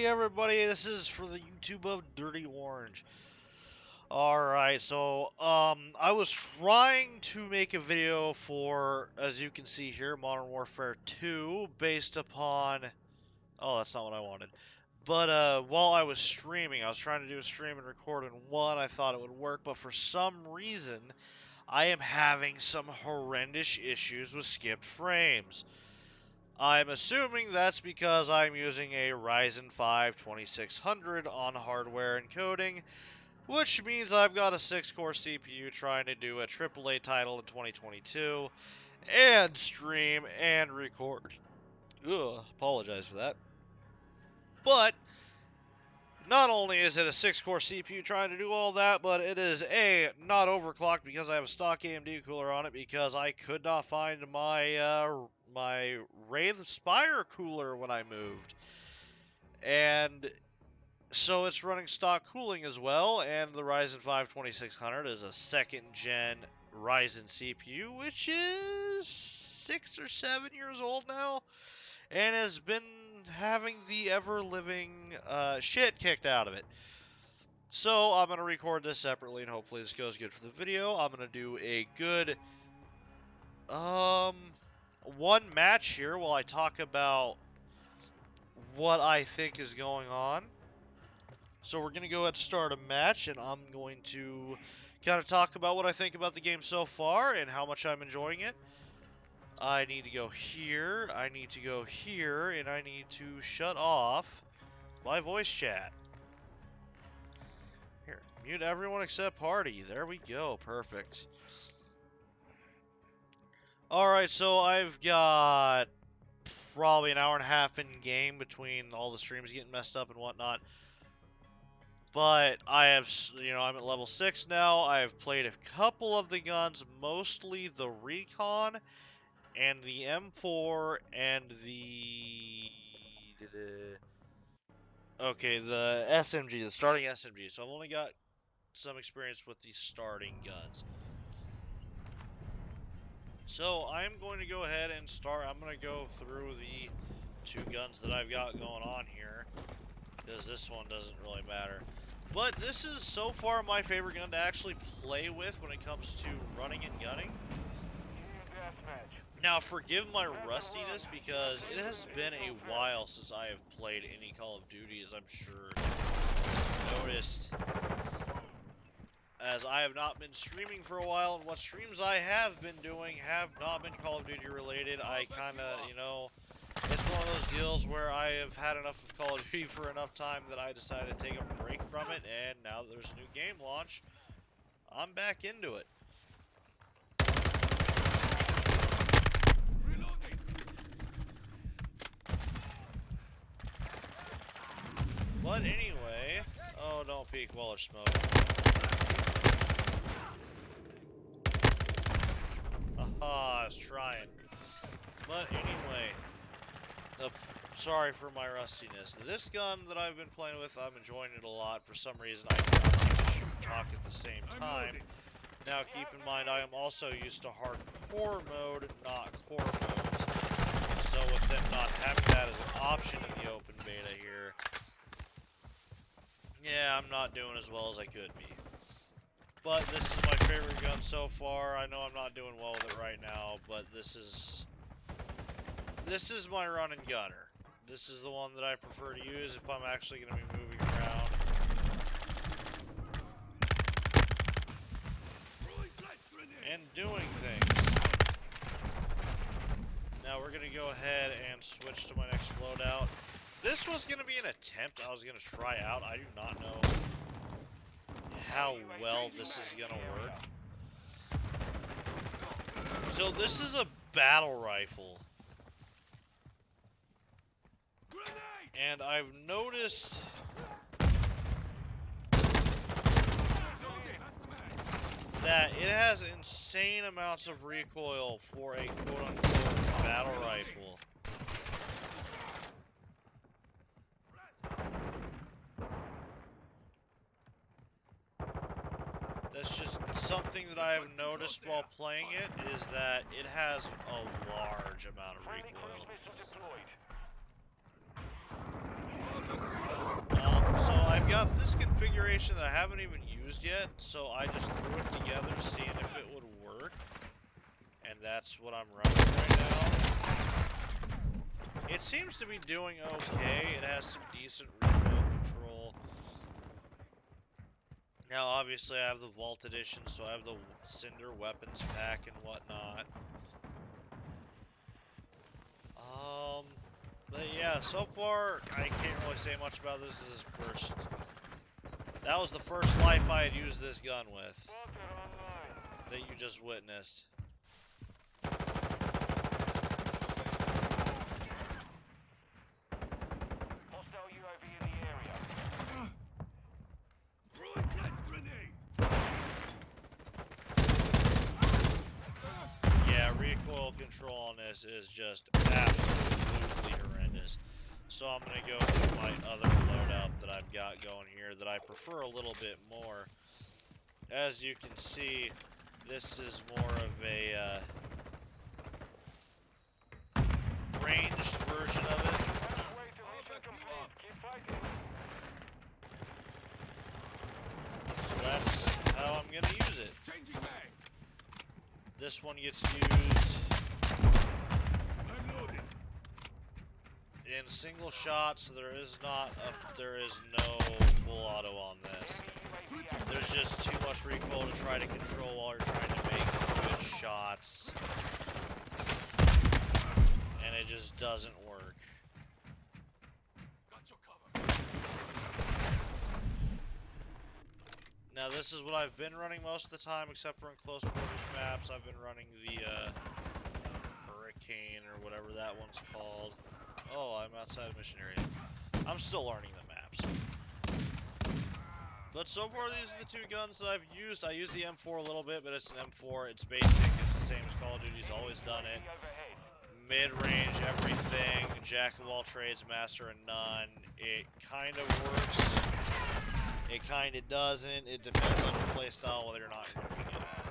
Hey everybody, this is for the YouTube of Dirty Orange. Alright, so, I was trying to make a video for, as you can see here, Modern Warfare 2, based upon, oh, that's not what I wanted. But, while I was streaming, I was trying to do a stream and record in one, I thought it would work, but for some reason, I am having some horrendous issues with skipped frames. I'm assuming that's because I'm using a Ryzen 5 2600 on hardware encoding, which means I've got a 6-core CPU trying to do a AAA title in 2022, and stream and record. Ugh, apologize for that. But, not only is it a 6-core CPU trying to do all that, but it is not overclocked because I have a stock AMD cooler on it because I could not find my Wraith Spire cooler when I moved. And so it's running stock cooling as well, and the Ryzen 5 2600 is a second-gen Ryzen CPU, which is 6 or 7 years old now, and has been having the ever-living shit kicked out of it. So I'm going to record this separately, and hopefully this goes good for the video. I'm going to do a good one match here while I talk about what I think is going on. So we're going to go ahead and start a match, and I'm going to kind of talk about what I think about the game so far and how much I'm enjoying it. I need to go here, I need to go here, and I need to shut off my voice chat. Here, mute everyone except party. There we go. Perfect. Alright, so I've got probably an hour and a half in game between all the streams getting messed up and whatnot. But I have, I'm at level 6 now. I've played a couple of the guns, mostly the Recon and the M4 and the SMG, the starting SMG. So I've only got some experience with the starting guns. So I'm going to go ahead and start. I'm going to go through the 2 guns that I've got going on here, because this one doesn't really matter. But this is so far my favorite gun to actually play with when it comes to running and gunning. Now, forgive my rustiness because it has been a while since I have played any Call of Duty, as I'm sure you noticed. As I have not been streaming for a while, and what streams I have been doing have not been Call of Duty related. I kind of, it's one of those deals where I have had enough of Call of Duty for enough time that I decided to take a break from it, and now that there's a new game launch, I'm back into it. But anyway, oh, don't peek while there's smoke. Haha, I was trying. But anyway, sorry for my rustiness. This gun that I've been playing with, I'm enjoying it a lot. For some reason, I can't seem to shoot and talk at the same time. Now, keep in mind, I am also used to hardcore mode, not core modes. So with them not having that as an option in the open beta here, yeah, I'm not doing as well as I could be. But this is my favorite gun so far. I know I'm not doing well with it right now, but this is my run and gunner. This is the one that I prefer to use if I'm actually going to be moving around. And doing things. Now we're going to go ahead and switch to my next loadout. This was going to be an attempt I was going to try out. I do not know how well this is going to work. So this is a battle rifle. And I've noticed that it has insane amounts of recoil for a quote-unquote battle rifle. That's just something that I have noticed while playing it, is that it has a large amount of recoil. got this configuration that I haven't even used yet, so I just threw it together, seeing if it would work. And that's what I'm running right now. It seems to be doing okay. It has some decent recoil control. Now, obviously, I have the Vault Edition, so I have the Cinder weapons pack and whatnot. But yeah, so far, I can't really say much about this. This is first. That was the first life I had used this gun with. That you just witnessed. Yeah, recoil control on this is just absolutely horrendous. So I'm going to go to my other loadout that I've got going here that I prefer a little bit more. As you can see, this is more of a ranged version of it. So that's how I'm going to use it. This one gets used in single shots, so there is no full auto on this. There's just too much recoil to try to control while you're trying to make good shots. And it just doesn't work. Now this is what I've been running most of the time, except for in close quarters maps. I've been running the Hurricane or whatever that one's called. Oh, I'm outside of mission area. I'm still learning the maps. But so far, these are the two guns that I've used. I use the M4 a little bit, but it's an M4. It's basic. It's the same as Call of Duty's always done it. Mid-range, everything. Jack of all trades, master of none. It kind of works. It kind of doesn't. It depends on your playstyle, whether or not you're going to be good at it.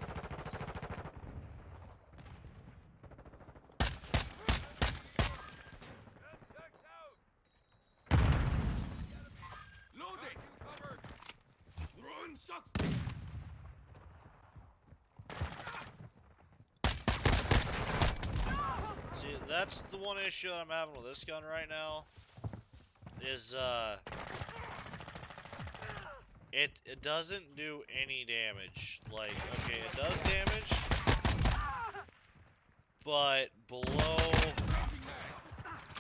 See, that's the one issue that I'm having with this gun right now. Is, it doesn't do any damage. Like, okay, it does damage, but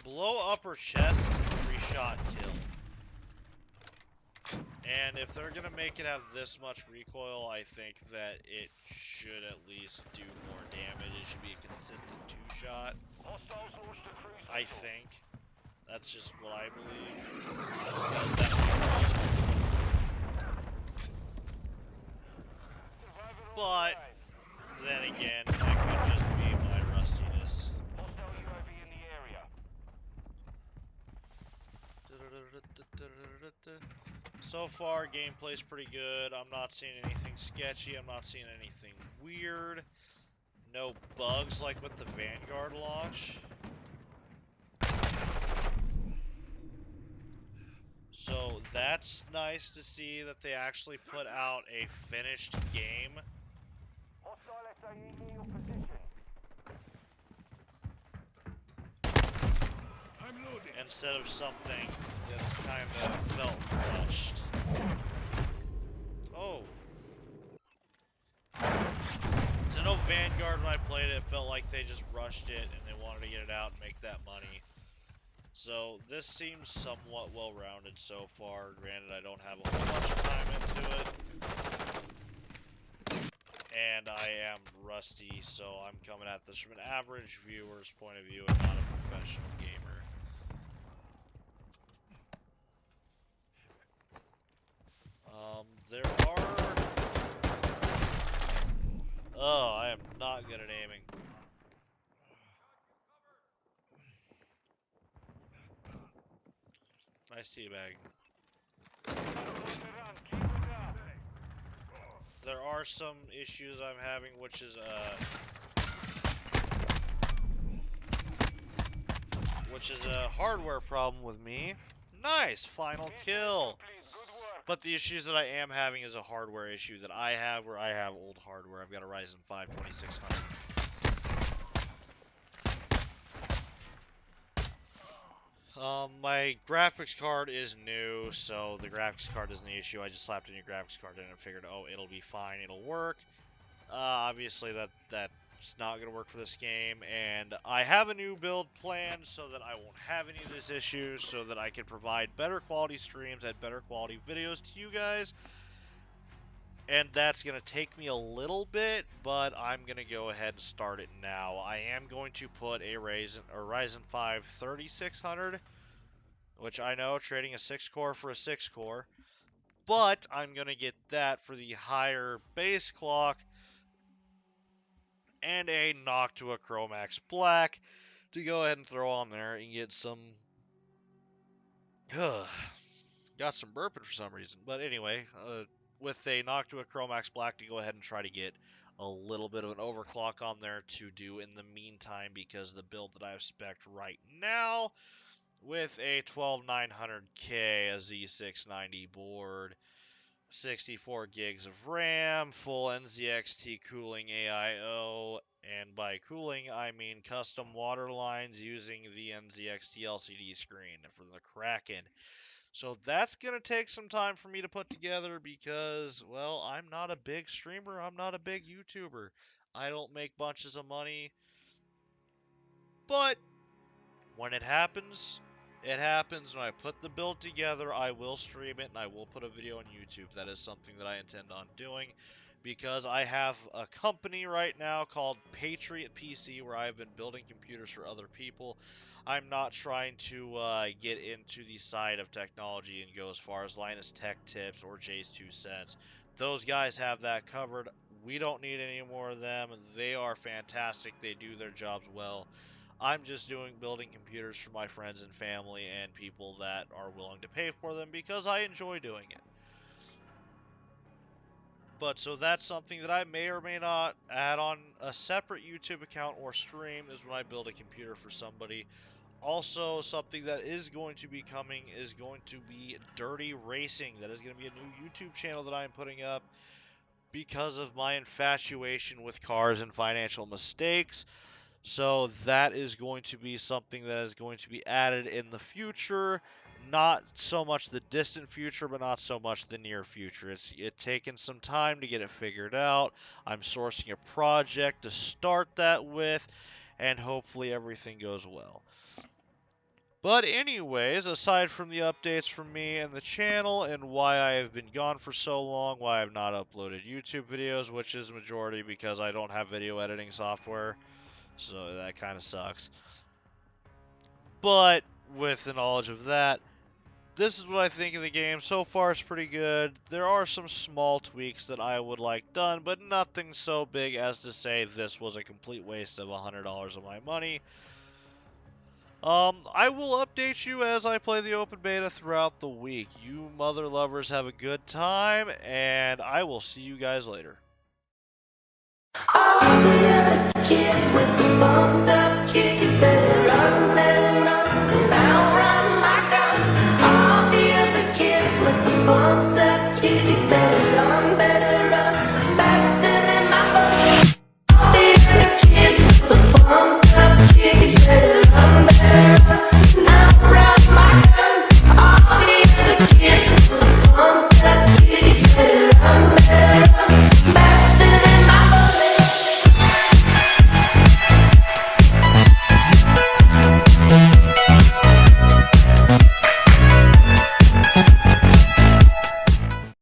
below upper chest, it's a 3-shot kill. And if they're gonna make it have this much recoil, I think that it should at least do more damage. It should be a consistent 2-shot. I think. That's just what I believe. But then again, that could just be my rustiness. So far, gameplay's pretty good. I'm not seeing anything sketchy. I'm not seeing anything weird. No bugs like with the Vanguard launch. So that's nice to see that they actually put out a finished game. Instead of something that's kind of felt rushed. Oh. To know Vanguard, when I played it, it felt like they just rushed it and they wanted to get it out and make that money. So this seems somewhat well-rounded so far. Granted, I don't have a whole bunch of time into it. And I am rusty, so I'm coming at this from an average viewer's point of view and not a professional gamer. There are... Oh, I am not good at aiming. Nice teabag. There are some issues I'm having, which is a hardware problem with me. Nice! Final kill! But the issues that I am having is a hardware issue that I have, where I have old hardware. I've got a Ryzen 5 2600. My graphics card is new, so the graphics card isn't the issue. I just slapped a new graphics card in and figured, oh, it'll be fine, it'll work. Obviously that's not going to work for this game, and I have a new build planned so that I won't have any of these issues, so that I can provide better quality streams and better quality videos to you guys. And that's going to take me a little bit, but I'm going to go ahead and start it now. I am going to put a Ryzen 5 3600, which I know trading a 6-core for a 6-core, but I'm going to get that for the higher base clock and a Noctua Chromax Black to go ahead and throw on there and get some... got some burping for some reason. But anyway, with a Noctua Chromax Black to go ahead and try to get a little bit of an overclock on there to do in the meantime, because the build that I have spec'd right now with a 12900K, a Z690 board, 64 gigs of RAM, full NZXT cooling AIO, and by cooling I mean custom water lines using the NZXT LCD screen from the Kraken. So that's going to take some time for me to put together because, well, I'm not a big streamer, I'm not a big YouTuber. I don't make bunches of money, but when it happens, it happens. When I put the build together, I will stream it and I will put a video on YouTube. That is something that I intend on doing because I have a company right now called Patriot PC where I've been building computers for other people. I'm not trying to get into the side of technology and go as far as Linus Tech Tips or Jay's 2 Cents. Those guys have that covered. We don't need any more of them. They are fantastic. They do their jobs well. I'm just building computers for my friends and family and people that are willing to pay for them because I enjoy doing it. But so that's something that I may or may not add on a separate YouTube account or stream, is when I build a computer for somebody. Also, something that is going to be coming is going to be Dirty Racing. That is going to be a new YouTube channel that I'm putting up because of my infatuation with cars and financial mistakes. So that is going to be something that is going to be added in the future. Not so much the distant future, but not so much the near future. It's taken some time to get it figured out. I'm sourcing a project to start that with, and hopefully everything goes well. But anyways, aside from the updates from me and the channel and why I have been gone for so long, why I've not uploaded YouTube videos, which is majority because I don't have video editing software, so that kind of sucks. But with the knowledge of that, this is what I think of the game. So far, it's pretty good. There are some small tweaks that I would like done, but nothing so big as to say this was a complete waste of $100 of my money. I will update you as I play the open beta throughout the week. You mother lovers have a good time, and I will see you guys later. All the other kids with the bummed up kids.